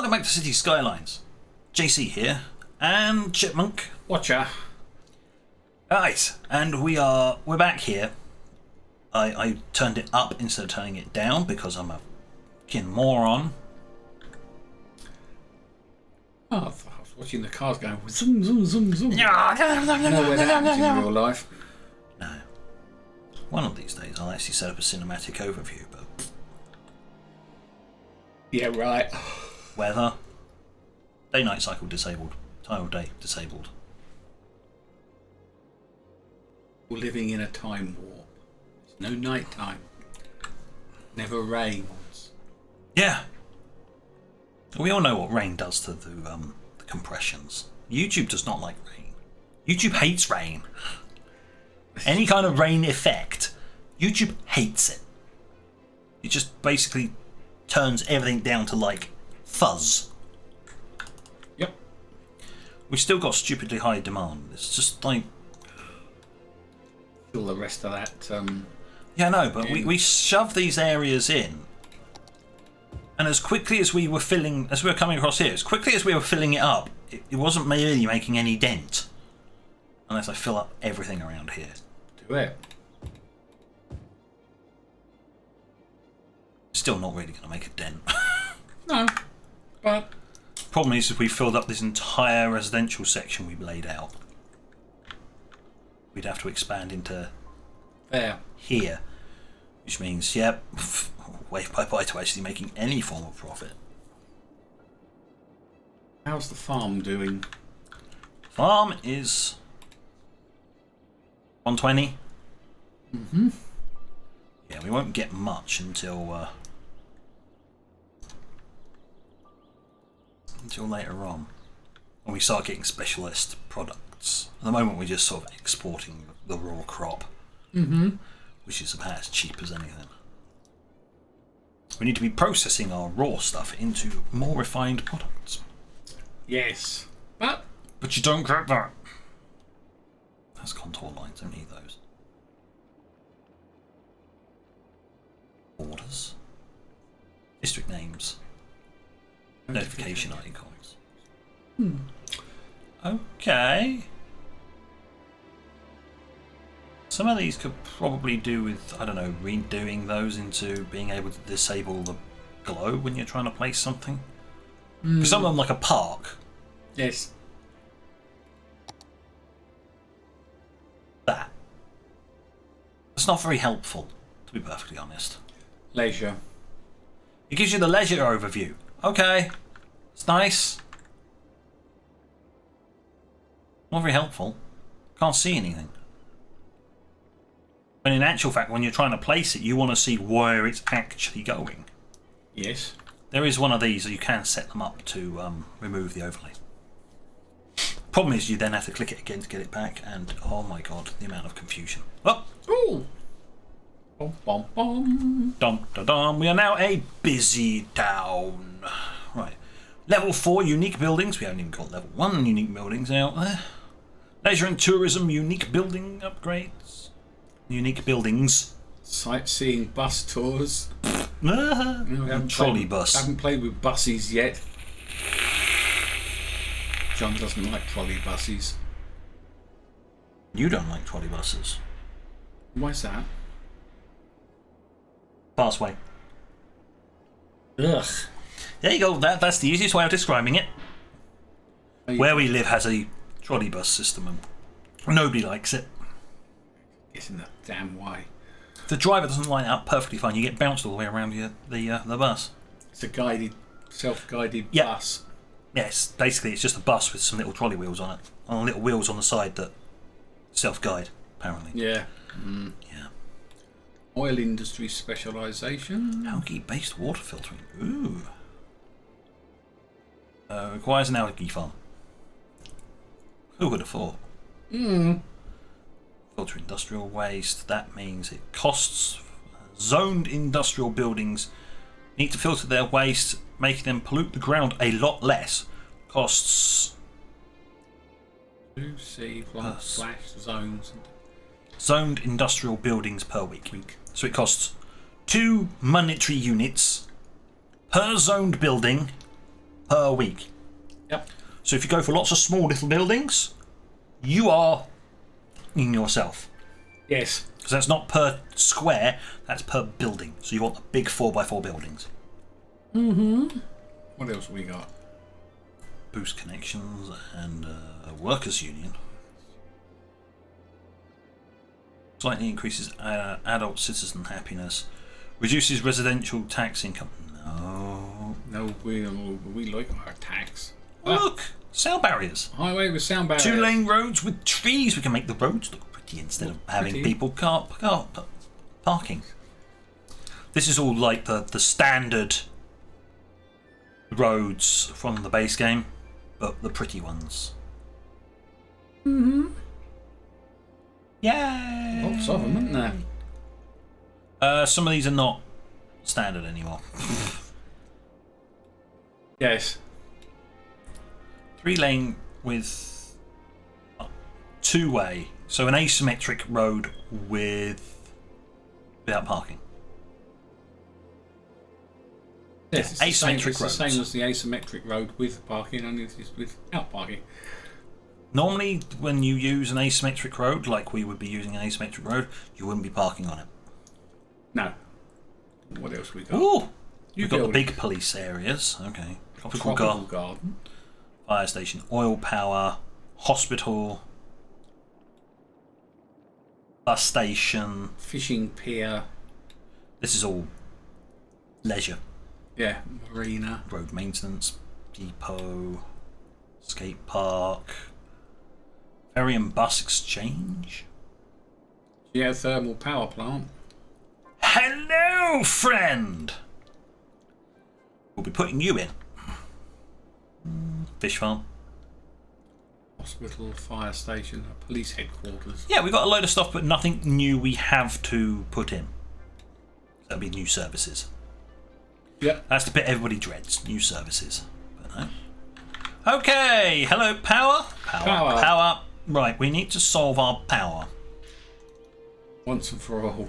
welcome back to Cities Skylines. JC here, and Chipmunk. Watcher. Right, and we're back here. I turned it up instead of turning it down because I'm a fucking moron. Oh, I was watching the cars going zoom, zoom, zoom, zoom. No, where that happens in real life. No. One of these days I'll actually set up a cinematic overview, but... Yeah, right. Weather. Day-night cycle disabled. Time of day disabled. We're living in a time warp. There's no night time. Never rains. Yeah. We all know what rain does to the compressions. YouTube does not like rain. YouTube hates rain. Any kind of rain effect, YouTube hates it. It just basically turns everything down to like fuzz. Yep. We've still got stupidly high demand. It's just like... All the rest of that... Yeah, no, but we shove these areas in. And as quickly as we were coming across here, as quickly as we were filling it up, it wasn't really making any dent. Unless I fill up everything around here. Do it. Still not really going to make a dent. No, but... Problem is, if we filled up this entire residential section we've laid out, we'd have to expand into there. Here. Which means, yep, wave bye-bye to actually making any form of profit. How's the farm doing? Farm is 120. Mm-hmm. Yeah, we won't get much until later on, when we start getting specialist products. At the moment, we're just sort of exporting the raw crop, which is about as cheap as anything. We need to be processing our raw stuff into more refined products. Yes, but you don't get that. That's contour lines. Don't need those. Orders. District names. Notification icons. Okay. Some of these could probably do with, I don't know, redoing those into being able to disable the glow when you're trying to place something. Because some of them, like a park. Yes. That's not very helpful, to be perfectly honest. Leisure. It gives you the leisure overview. Okay. It's nice. Not very helpful. Can't see anything. When in actual fact, when you're trying to place it, you want to see where it's actually going. Yes. There is one of these, so you can set them up to remove the overlay. Problem is, you then have to click it again to get it back, and oh my god, the amount of confusion. Oh! Ooh! Bom, bom, bom. Dum, da, dum. We are now a busy town. Right. Level 4 unique buildings. We haven't even got level 1 unique buildings out there. Leisure and tourism unique building upgrades. Unique buildings. Sightseeing bus tours. Trolley bus. I haven't played with buses yet. John doesn't like trolley buses. You don't like trolley buses. Why's that? Fast way. Ugh. There you go. That's the easiest way of describing it. Where we live has a trolley bus system and nobody likes it. It's in the damn way. The driver doesn't line it up perfectly fine. You get bounced all the way around the bus. It's a guided, self-guided bus. Yes, basically it's just a bus with some little trolley wheels on it. On little wheels on the side that self-guide, apparently. Yeah. Yeah. Oil industry specialisation. Algae-based water filtering. Ooh. Requires an algae farm. Who would have thought? Filter industrial waste. That means it costs. Zoned industrial buildings need to filter their waste, making them pollute the ground a lot less. Costs. /zones. Zoned industrial buildings per week. So it costs 2 monetary units per zoned building per week. Yep. So if you go for lots of small little buildings, you are in yourself. Yes. Because that's not per square, that's per building. So you want the big 4x4 buildings. What else have we got? Boost connections and workers' union. Slightly increases adult citizen happiness. Reduces residential tax income. No. No, we like our tax. Look! Sound barriers. Highway with sound barriers. 2-lane roads with trees. We can make the roads look pretty instead of having people parking. This is all like the standard roads from the base game, but the pretty ones. Yay! Lots of them, isn't there? Some of these are not standard anymore. Yes. 3-lane with 2-way, so an asymmetric road without parking. Yes, it's asymmetric the same as the asymmetric road with parking, only it's without parking. Normally, when you use an asymmetric road, like we would be using an asymmetric road, you wouldn't be parking on it. No. What else we got? Ooh! We've got the big police areas. Okay. Tropical garden. Fire station, oil power, hospital, bus station. Fishing pier. This is all leisure. Yeah, marina. Road maintenance, depot, skate park, ferry and bus exchange. Geothermal power plant. Hello, friend! We'll be putting you in. Fish farm. Hospital, fire station, police headquarters. Yeah, we've got a load of stuff, but nothing new we have to put in. That'll be new services. Yep. That's the bit everybody dreads. New services. But no. Okay, hello, power. Power. Right, we need to solve our power. Once and for all.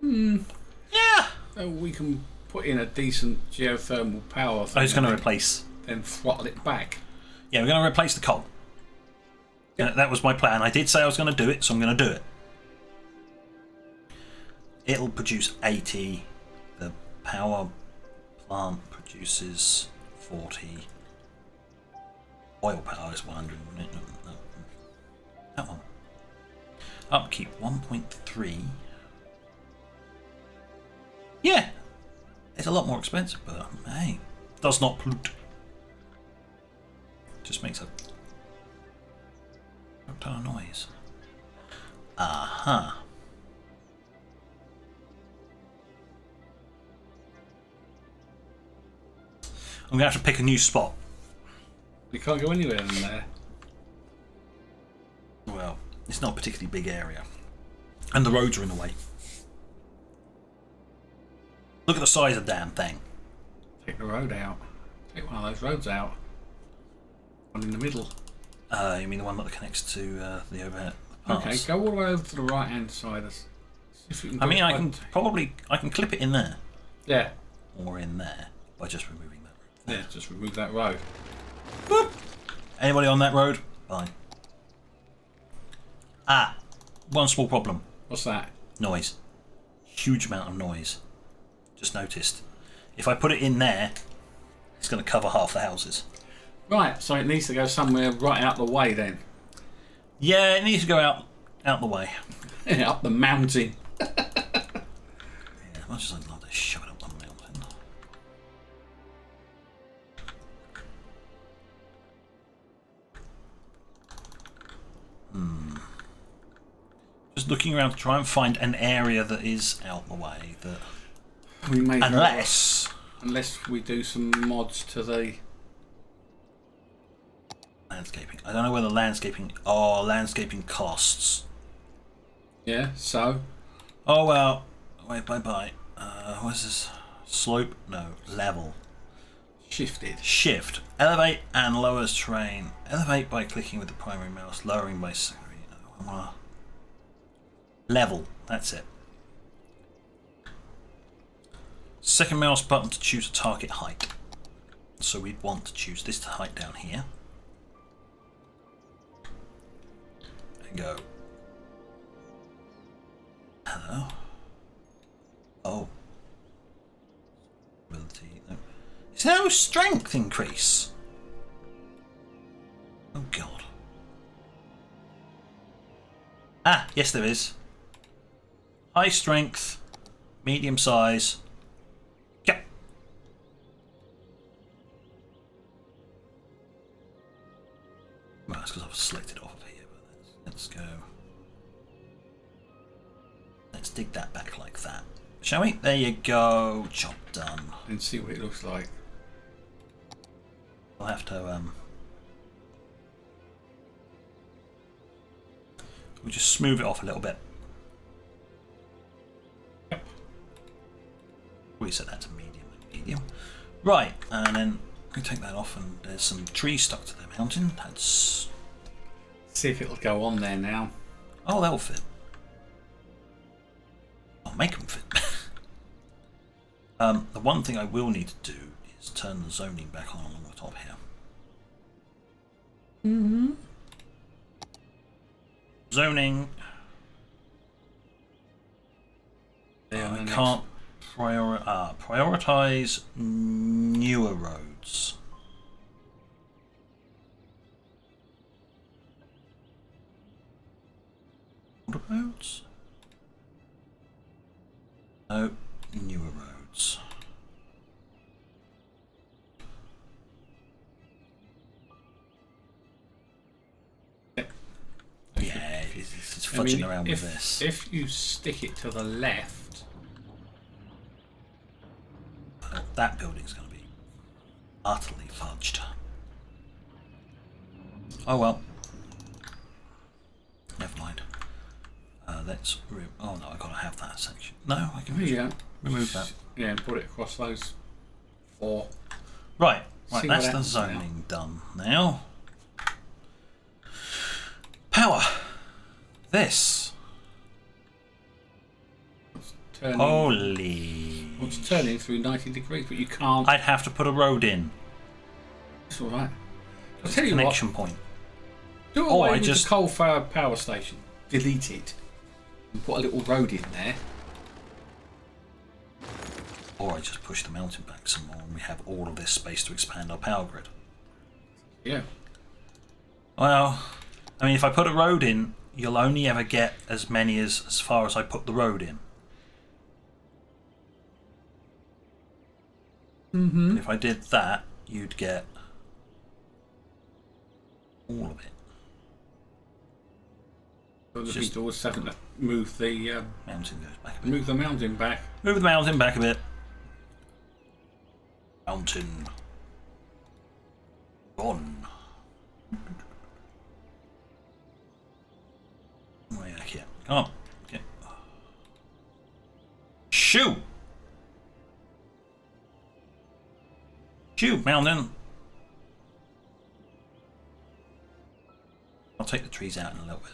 Yeah. So we can put in a decent geothermal power thing. I was going to replace. Then throttle it back. Yeah, we're going to replace the coal. Yep. That was my plan. I did say I was going to do it, so I'm going to do it. It'll produce 80. The power plant produces 40. Oil power is 100. No. That one. Upkeep 1.3. Yeah. It's a lot more expensive, but hey, does not pollute. Just makes a ton of noise. Aha. I'm going to have to pick a new spot. You can't go anywhere in there. Well, it's not a particularly big area. And the roads are in the way. Look at the size of the damn thing. Take the road out. Take one of those roads out. One in the middle. You mean the one that connects to the overhead pass? Okay, go all the way over to the right hand side. I mean, I can clip it in there. Yeah. Or in there by just removing that road. Yeah, just remove that road. Boop. Anybody on that road? Bye. Ah, one small problem. What's that? Noise. Huge amount of noise. Just noticed. If I put it in there, it's going to cover half the houses. Right, so it needs to go somewhere right out the way then. Yeah, it needs to go out the way. Up the mountain. Yeah, as much as I'd love to shove it up the mountain. Just looking around to try and find an area that is out the way. That We may unless we do some mods to the landscaping. I don't know whether landscaping. Oh, landscaping costs. Yeah. So. Oh well. Wait. Bye. What's this? Slope? No. Level. Shifted. Shift. Elevate and lowers terrain. Elevate by clicking with the primary mouse. Lowering by secondary. Level. That's it. second mouse button to choose a target height. So we'd want to choose this height down here. And go. Hello. Oh. Ability. No. There's no strength increase. Oh god. Ah, yes there is. High strength, medium size. Yep. Well, that's because I've selected off of here, but let's go. Let's dig that back like that. Shall we? There you go. Job done. And see what it looks like. I'll have to we'll just smooth it off a little bit. Yep. We set that to medium and medium. Right, and then we take that off, and there's some trees stuck to the mountain. That's. See if it'll go on there now. Oh, that'll fit. I'll make them fit. The one thing I will need to do is turn the zoning back on along the top here. Mm-hmm. Zoning. I can't prioritize newer roads. Older roads? No, newer roads. Yeah, it's fudging around with this. If you stick it to the left, that building's going to be utterly fudged. Oh well. Never mind. Let's. Oh no, I've got to have that section. No, I can remove that. Yeah, and put it across those 4. Right, See that's what the happens zoning done now. Power. This. Holy. It's turning through 90 degrees, but you can't. I'd have to put a road in. It's all right. I'll tell you Connection what. point. Do away with the coal-fired power station. Delete it. And put a little road in there. Or I just push the mountain back some more and we have all of this space to expand our power grid. Yeah. Well, I mean, if I put a road in, you'll only ever get as many as far as I put the road in. Mm-hmm. If I did that, you'd get all of it. So the people always having to move the mountain goes back a bit. move the mountain back. Move the mountain back a bit. Mountain. Gone. Way back here. Come on. Okay. Shoot! Shoot, mountain! I'll take the trees out in a little bit.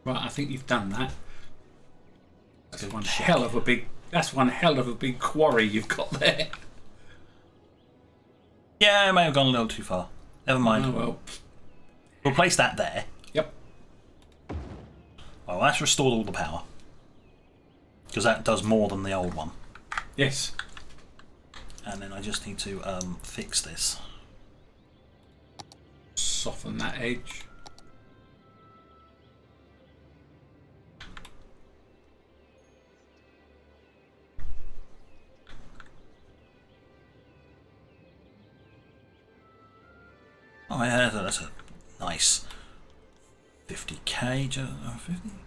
Right, I think you've done that. That's one hell of a big. That's one hell of a big quarry you've got there. Yeah, I may have gone a little too far. Never mind. Oh well. We'll place that there. Yep. Well, that's restored all the power. Because that does more than the old one. Yes. And then I just need to fix this. Soften that edge. Oh yeah, that's a nice 50k, 50?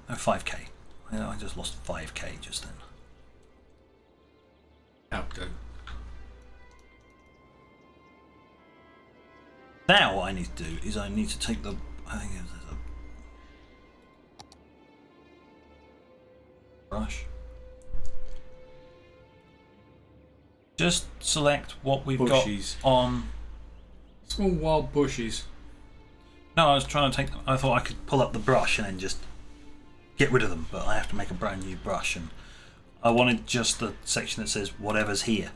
No, 5k. I just lost 5k just then. That'll do. Now what I need to do is I need to take the, I think there's a brush. Just select what we've Bushes. got on. Small wild bushes. No, I was trying to take them. I thought I could pull up the brush and then just get rid of them, but I have to make a brand new brush, and I wanted just the section that says whatever's here.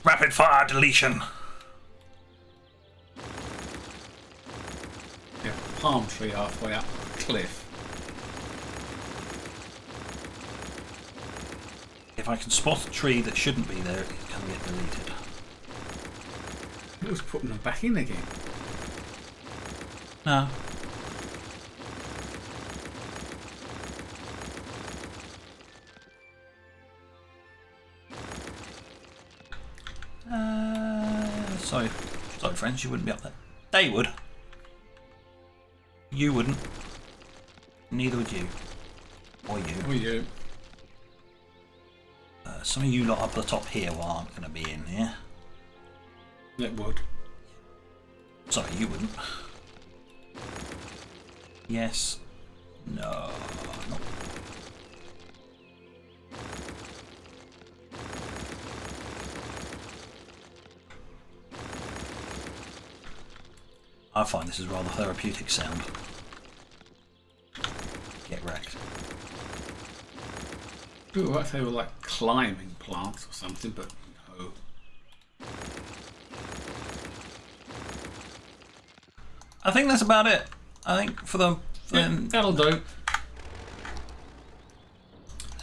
Rapid fire deletion. Yeah, palm tree halfway up the cliff. If I can spot a tree that shouldn't be there, it can get deleted. It was putting them back in again. No. Sorry, friends, you wouldn't be up there. They would. You wouldn't. Neither would you. Or you. Or you. Some of you lot up the top here aren't going to be in here. It would. Sorry, you wouldn't. Yes. No. No. I find this is rather therapeutic sound. Get wrecked. Ooh, what if they were like climbing plants or something, but no. I think that's about it. I think for the... that'll do.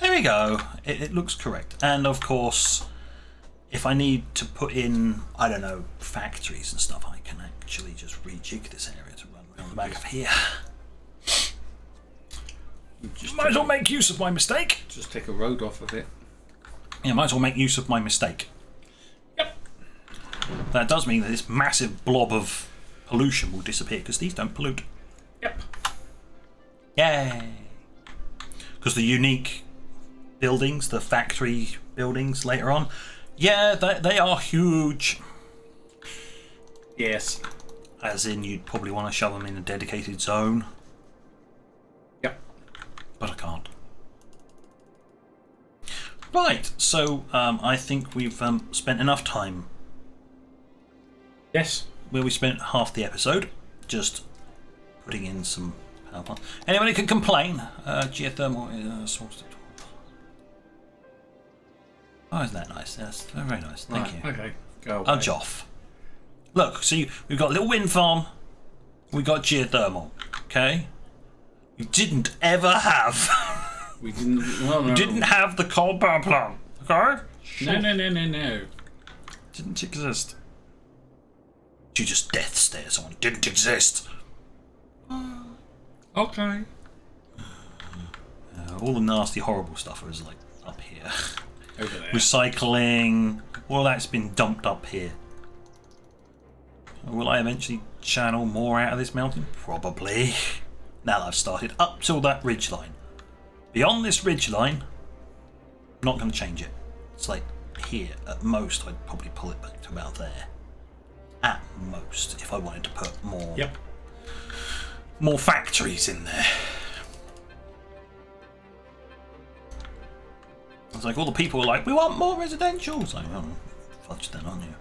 There we go. It looks correct. And of course, if I need to put in, I don't know, factories and stuff, I can actually just rejig this area to run around the back of here. Might as well make use of my mistake. Just take a road off of it. Yeah, might as well make use of my mistake. Yep. That does mean that this massive blob of pollution will disappear because these don't pollute. Yep. Yay! Because the unique buildings, the factory buildings later on, yeah, they are huge. Yes. As in, you'd probably want to shove them in a dedicated zone. Yep. But I can't. Right, so I think we've spent enough time. Yes. Where we spent half the episode just putting in some power plant. Anybody can complain. Geothermal is source. Oh, isn't that nice? That's very nice. Thank you. Okay, go away. A Joff. Look, see, we've got a little wind farm. We got geothermal. Okay. We didn't ever have. We didn't. Well, no. We didn't have the coal power plant. Okay. No. Didn't exist. You just death stare someone. Didn't exist. Okay. All the nasty, horrible stuff is like up here. Over there. Recycling. All that's been dumped up here. Will I eventually channel more out of this mountain? Probably. Now that I've started up till that ridge line. Beyond this ridge line, I'm not going to change it. It's like here. At most, I'd probably pull it back to about there. At most, if I wanted to put more. Yep. More factories in there. It's like all the people are like, we want more residential. It's like, oh, fudge then, aren't you?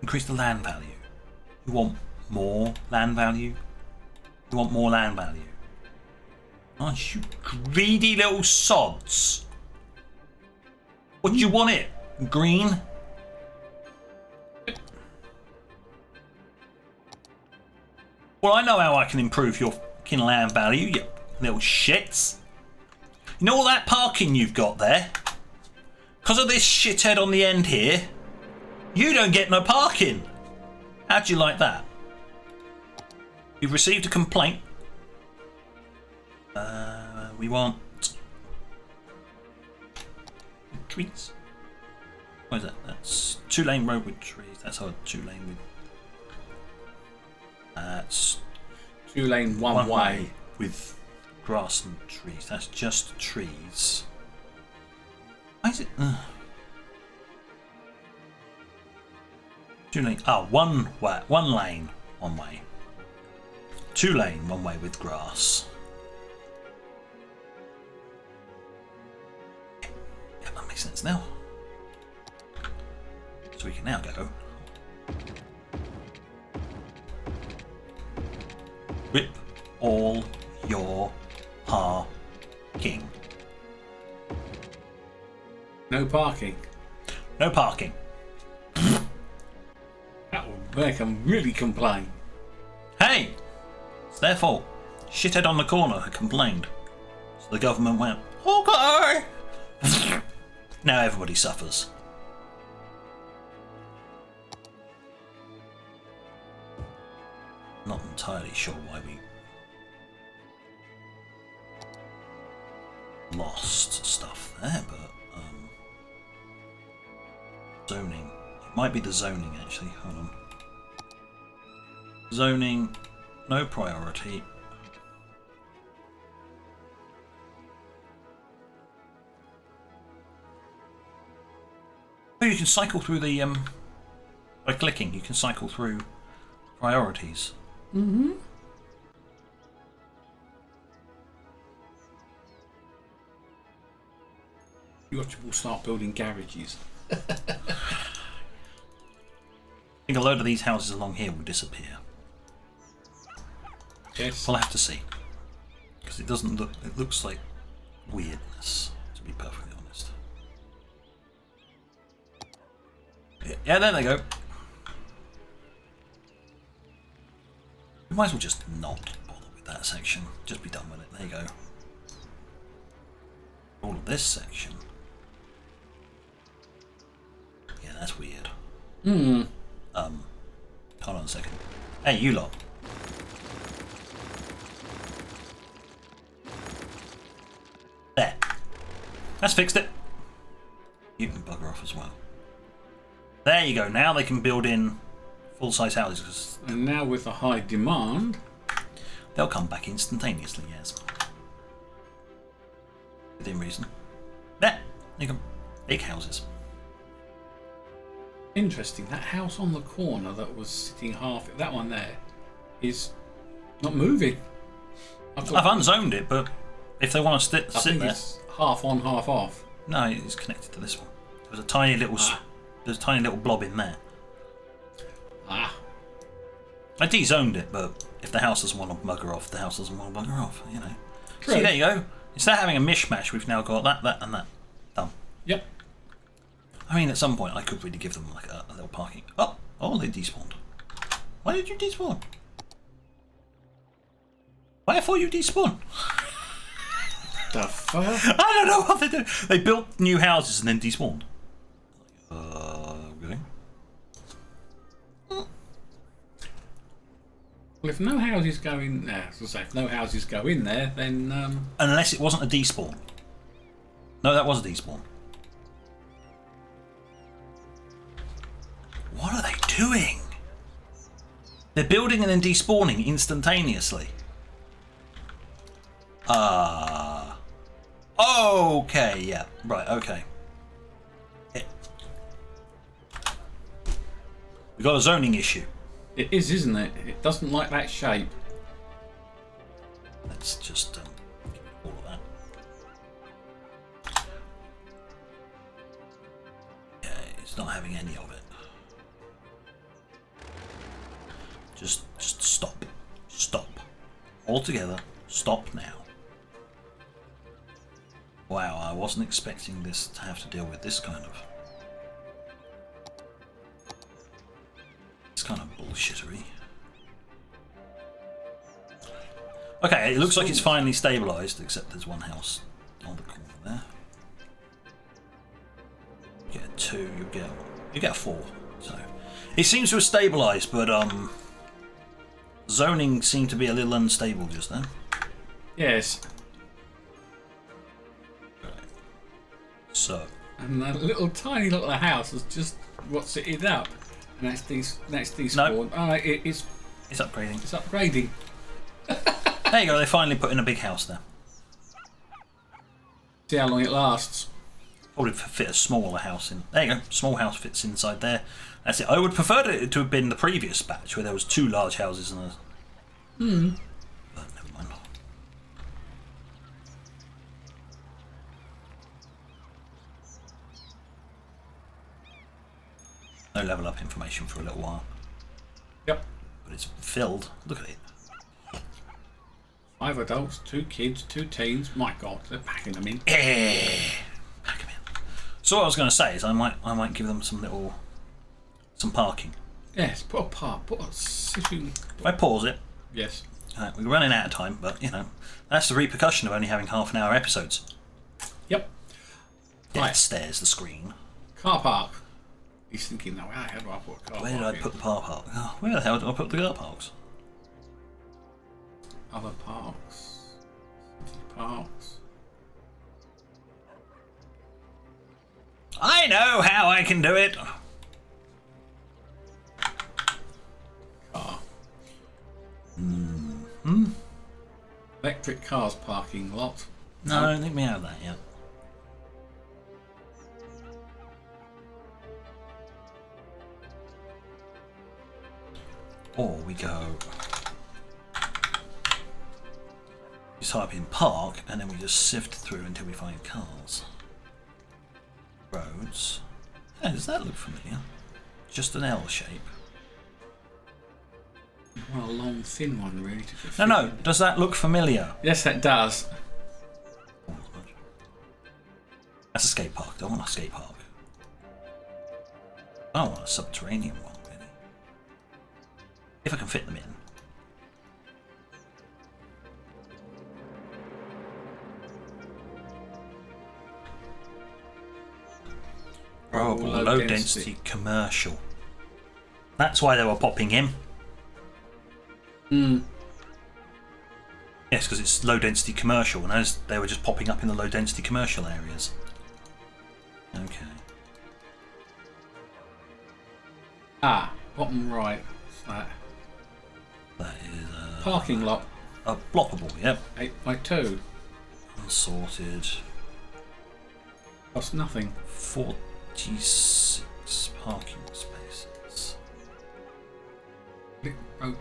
Increase the land value. You want more land value? You want more land value? Aren't you greedy little sods? What do you want it? Green? Well, I know how I can improve your fucking land value, you little shits. You know all that parking you've got there? Because of this shithead on the end here, you don't get no parking. How'd you like that? You've received a complaint. We want trees. What is that? That's 2-lane road with trees. That's our 2-lane with. That's 2-lane one way with grass and trees. That's just trees. Why is it? 2-lane. Oh, one lane, one way. 2-lane, one way with grass. Yeah, that makes sense now. So we can now go Rip all your parking. No parking. No parking. That would make them really complain. Hey! It's their fault. Shithead on the corner had complained. So the government went, okay! Now everybody suffers. Not entirely sure why we lost stuff there, but zoning. It might be the zoning actually. Hold on. Zoning, no priority. Oh, you can cycle through the by clicking. You can cycle through priorities. Mm-hmm. You will start building garages. I think a load of these houses along here will disappear. Yes. We'll have to see. Because it doesn't look, it looks like weirdness, to be perfectly honest. Yeah, there they go. We might as well just not bother with that section. Just be done with it. There you go. All of this section. Yeah, that's weird. Hmm. Hold on a second. Hey, you lot. There. That's fixed it. You can bugger off as well. There you go. Now they can build in full-size houses. And now with the high demand, They'll come back instantaneously, yes. Within reason. There. You can. Big houses. interesting. That house on the corner that was sitting half, that one there, is not moving. I've unzoned it, but if they want to sit there, it's half on, half off. No, it's connected to this one. There's a tiny little, there's a tiny little blob in there. Ah. I de-zoned it, but if the house doesn't want to bugger off, the house doesn't want to bugger off. You know. True. See, there you go. Instead of having a mishmash, we've now got that, and that. Done. Yep. I mean, at some point, I could really give them like a little parking. Oh, they despawned. Why did you despawn? Why for you despawn? The fuck? I don't know what they do. They built new houses and then despawned. Really? Well, if no houses go in there, as I say, if no houses go in there, then Unless it wasn't a despawn. No, that was a despawn. What are they doing? They're building and then despawning instantaneously. Okay, yeah, right, okay. We've got a zoning issue. it is, isn't it? It doesn't like that shape. Let's just give it all of that. Yeah, it's not having any of it. Just stop. Stop. Altogether, stop now. Wow, I wasn't expecting this to have to deal with this kind of bullshittery. Okay, it looks like it's finally stabilised, except there's one house on the corner there. You get a 2, you get a 4. So it seems to have stabilised, but zoning seemed to be a little unstable just then. Yes. So. And that little tiny little house is just what's it up. And that's despawned. No. It's upgrading. It's upgrading. There you go, they finally put in a big house there. See how long it lasts. Probably fit a smaller house in. There you go, small house fits inside there. That's it. I would prefer it to have been the previous batch where there was 2 large houses and a... But never mind. No level up information for a little while. Yep. But it's filled. Look at it. 5 adults, 2 kids, 2 teens. My God, they're packing them in. Pack them in. So what I was going to say is I might give them some parking. Yes, put a sitting. If I pause it. Yes. We're running out of time, but you know that's the repercussion of only having half-an-hour episodes. Yep. Death Right. stares the screen. Car park. He's thinking, now, how do I put a car park? Where did I put the car park? Oh, where the hell did I put the car parks? Other parks. City parks. I know how I can do it. Car. Hmm. Electric cars parking lot. No, I don't think we have that yet. Or we go. You type in park and then we just sift through until we find cars. Roads. Yeah, does that look familiar? Just an L shape. Well, a long, thin one, really. To fit No. in. Does that look familiar? Yes, that does. Oh, not much. That's a skate park. Don't want a skate park. I don't want a subterranean one, really. If I can fit them in. Oh, low density commercial. That's why they were popping in. Hmm. Yes, because it's low density commercial, and as they were just popping up in the low density commercial areas. Okay. Ah, bottom right. What's that? That is Parking lot. a blockable, yep. 8x2. Unsorted. Costs nothing. 46 parking spaces. It won't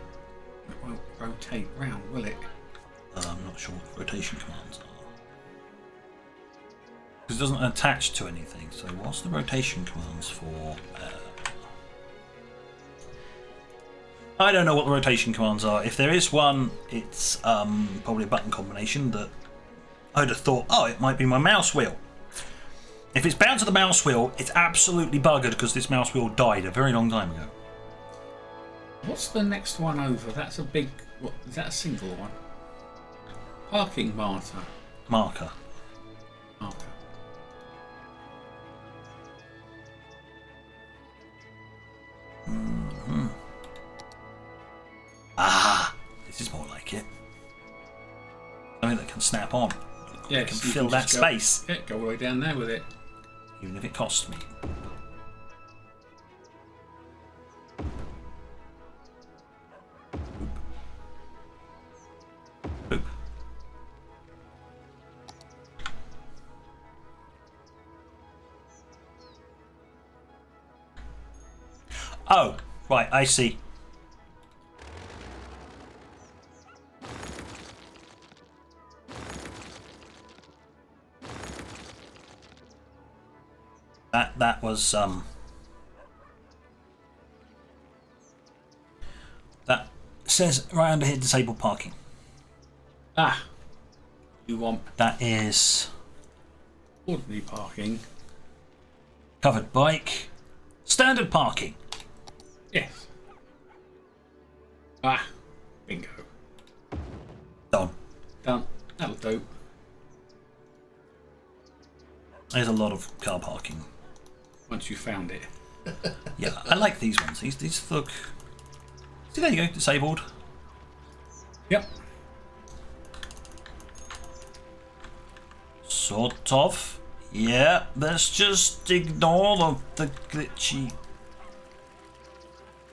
rotate round, will it? I'm not sure what rotation commands are. Because it doesn't attach to anything, so what's the rotation commands for? I don't know what the rotation commands are. If there is one, it's probably a button combination that I'd have thought, oh, it might be my mouse wheel. If it's bound to the mouse wheel, it's absolutely buggered because this mouse wheel died a very long time ago. What's the next one over? That's a big. What is that? A single one? Parking marker. Marker. Marker. Mm-hmm. Ah, this is more like it. Something that can snap on. Yeah, Can fill that space. Yeah, go all the way down there with it. Even if it costs me. Boop. Oh, right, I see. That was that says right under here disabled parking. Ah, you want That is ordinary parking? covered bike, standard parking. Yes. Ah, bingo. Done. Done. That'll do. There's a lot of car parking. Once you found it. Yeah, I like these ones. These look. See, there you go, disabled. Yep. Sort of. Yeah, let's just ignore the glitchy.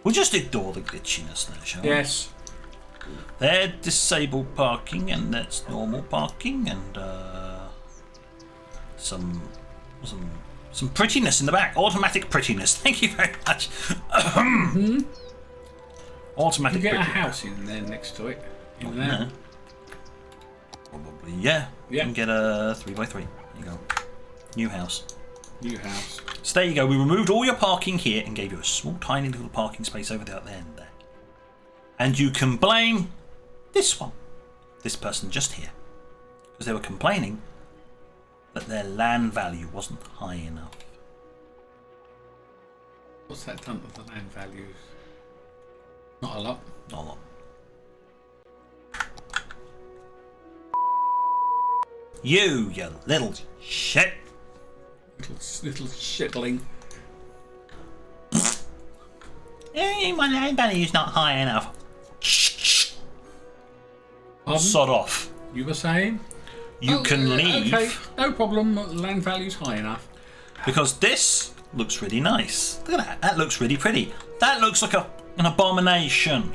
We'll just ignore the glitchiness there, shall we? Yes. They're disabled parking, and that's normal parking, and some prettiness in the back. Automatic prettiness. Thank you very much. Automatic. You get a prettiness. house in there next to it. In there. No. Probably, yeah. You Yeah. can get a 3x3. There you go. New house. New house. So there you go. We removed all your parking here and gave you a small, tiny little parking space over there at the end there. And you can blame this one. this person just here. Because they were complaining that their land value wasn't high enough. What's that done to the land values? Not a lot. Not a lot. You little shit. Little shitling. My land value's not high enough. Pardon? Sod off. You were saying? You can leave. Okay, no problem. Land value's high enough. Because this looks really nice. Look at that. That looks really pretty. That looks like an abomination.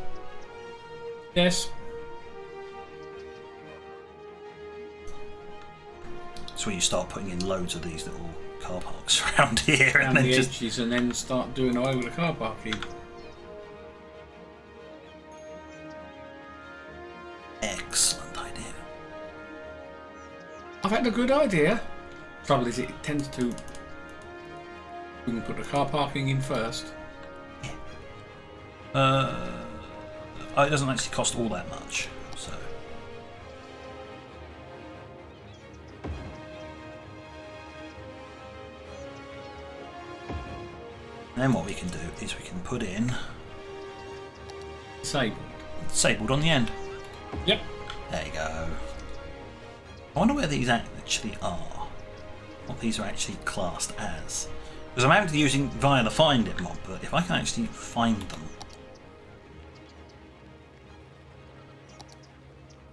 Yes. That's where you start putting in loads of these little car parks around here, Around and then the just edges, and then start doing away with the car parking. excellent idea. I've had a good idea. Trouble is, it tends to. We can put the car parking in first. It doesn't actually cost all that much, so. Then what we can do is we can put in Disabled on the end. Yep. There you go. I wonder where these actually are. What these are actually classed as. Because I'm actually using via the Find It mod, but if I can actually find them.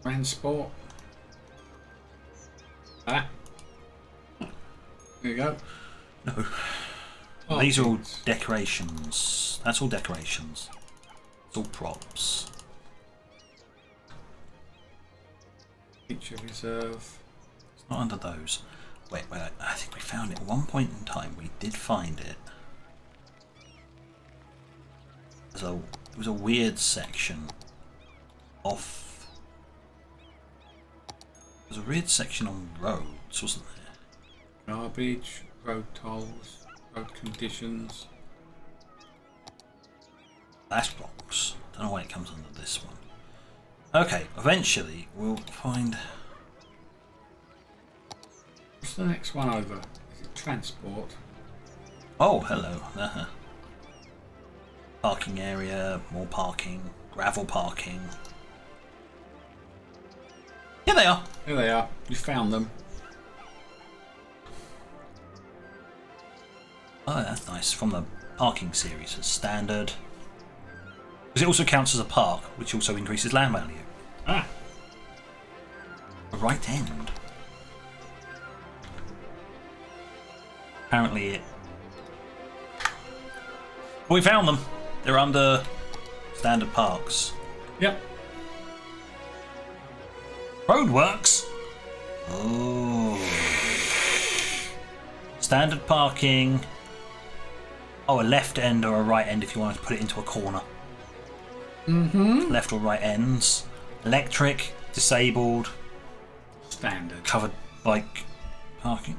Transport. Ah. There you go. No. Oh, These are all decorations. That's all decorations. It's all props. Feature reserve. It's not under those. Wait, I think we found it at one point in time. We did find it. So it was a weird section off. There was a weird section on roads, wasn't there? Garbage, road tolls, road conditions. That's rocks. Don't know why it comes under this one. Okay, eventually we'll find. What's the next one over? Is it transport? Oh, hello. Parking area, more parking, gravel parking. Here they are. Here they are. You found them. Oh, that's nice. From the parking series as standard. Because it also counts as a park, which also increases land value. Ah. A right end. Apparently it. But we found them. They're under standard parks. Yep. Roadworks. Oh. Standard parking. Oh, a left end or a right end if you wanted to put it into a corner. Mm-hmm. Left or right ends. Electric, disabled. Standard. Covered bike parking.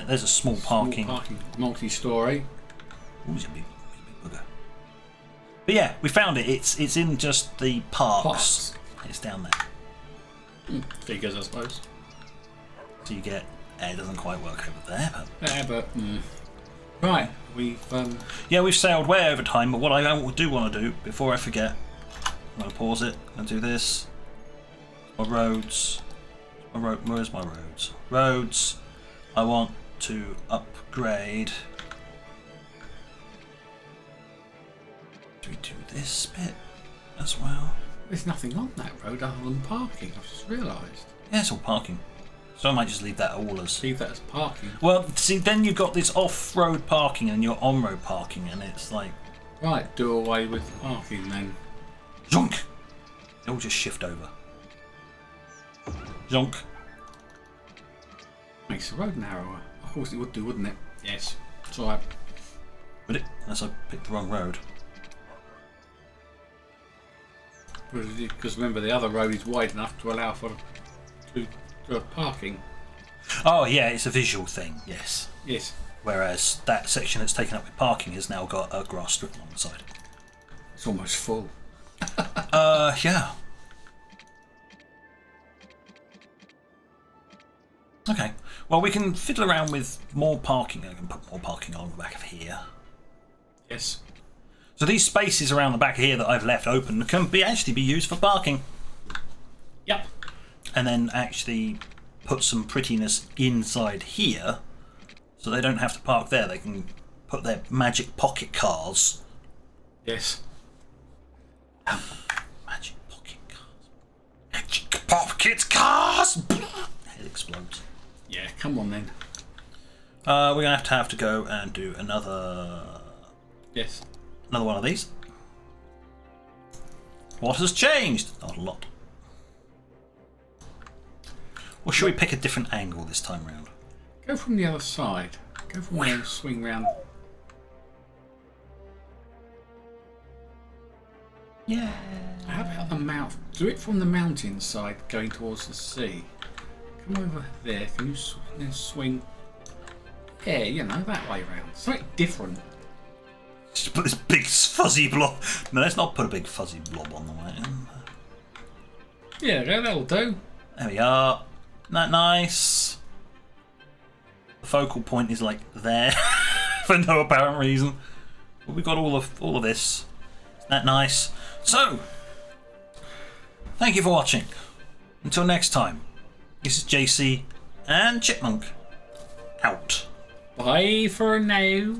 There's a small parking. Multi-story. Ooh, it's a big bugger. But yeah, we found it. It's in just the parks. It's down there. Figures, I suppose. So you get. It doesn't quite work over there, but. Yeah, but. Right, we've. Yeah, we've sailed way over time. But what I do want to do before I forget, I'm gonna pause it and do this. My roads. Where's my roads? Roads. I want to upgrade. Do we do this bit as well? There's nothing on that road other than parking. I've just realised. Yeah, it's all parking. So I might just leave that all as. Leave that as parking. Well, see, then you've got this off-road parking and your on-road parking, and it's like. Right, do away with parking then. Zonk! It'll just shift over. Zonk. Makes the road narrower. Of course it would do, wouldn't it? Yes. It's alright. Would it? Unless I picked the wrong road. Because remember, the other road is wide enough to allow for parking. Oh, yeah, it's a visual thing, yes. Yes. Whereas that section that's taken up with parking has now got a grass strip along the side. It's almost full. Yeah. Okay. Well, we can fiddle around with more parking. I can put more parking on the back of here. Yes. So these spaces around the back here that I've left open can actually be used for parking. Yep. And then actually put some prettiness inside here, so they don't have to park there. They can put their magic pocket cars. Yes. Magic pocket cars. Magic pocket cars! Head explodes. Yeah, come on then. We're going to have to go and do another... Yes. Another one of these. What has changed? Not a lot. Or should we pick a different angle this time round? Go from the other side. Go from there, swing round. Yeah. How about the mount? Do it from the mountain side, going towards the sea. Come over there. Can you then swing? Yeah, you know, that way round. Something different. Just put this big fuzzy blob. No, let's not put a big fuzzy blob on the way. Yeah, that'll do. There we are. Isn't that nice? The focal point is like there for no apparent reason. But we've got all of this. Isn't that nice? So, thank you for watching. Until next time, this is JC and Chipmunk out. Bye for now.